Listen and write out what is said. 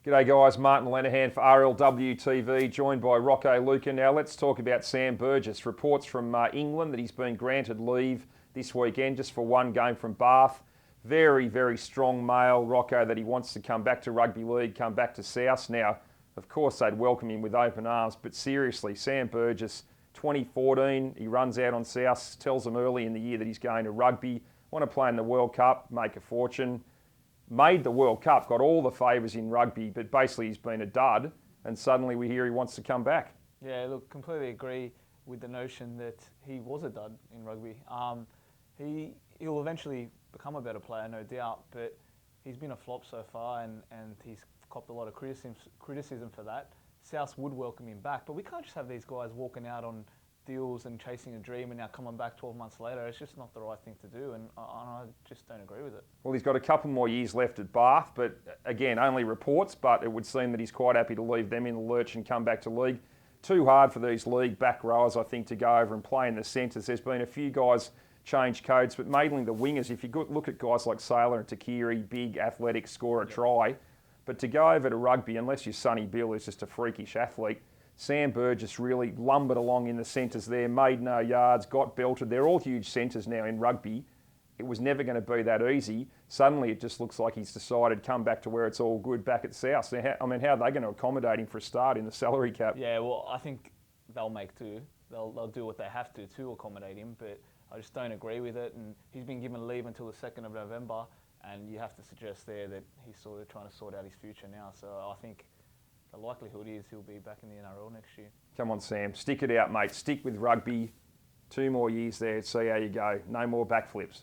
G'day guys, Martin Lenehan for RLW TV, joined by Rocco, Luca. Now let's talk about Sam Burgess. Reports from England that he's been granted leave this weekend just for one game from Bath. Very, very strong mail, Rocco, that he wants to come back to rugby league, come back to South. Now, of course, they'd welcome him with open arms, but seriously, Sam Burgess, 2014, he runs out on South, tells them early in the year that he's going to rugby, want to play in the World Cup, make a fortune. Made the World Cup, got all the favours in rugby, but basically he's been a dud, and suddenly we hear he wants to come back. Yeah, look, completely agree with the notion that he was a dud in rugby. He'll eventually become a better player, no doubt, but he's been a flop so far, and he's copped a lot of criticism for that. South would welcome him back, but we can't just have these guys walking out on deals and chasing a dream and now coming back 12 months later. It's just not the right thing to do, and I just don't agree with it. Well, he's got a couple more years left at Bath, but again, only reports, but it would seem that he's quite happy to leave them in the lurch and come back to league. Too hard for these league back rowers, I think, to go over and play in the centres. There's been a few guys change codes, but mainly the wingers. If you look at guys like Saylor and Takiri, big, athletic, score a try, but to go over to rugby, unless you're Sonny Bill, who's just a freakish athlete, Sam Burgess really lumbered along in the centres there, made no yards, got belted. They're all huge centres now in rugby. It was never going to be that easy. Suddenly it just looks like he's decided come back to where it's all good back at South. So how are they going to accommodate him for a start in the salary cap? Yeah, well, I think they'll make do. They'll do what they have to accommodate him, but I just don't agree with it. And he's been given leave until the 2nd of November, and you have to suggest there that he's sort of trying to sort out his future now. So I think the likelihood is he'll be back in the NRL next year. Come on, Sam. Stick it out, mate. Stick with rugby. 2 more years there. See how you go. No more backflips.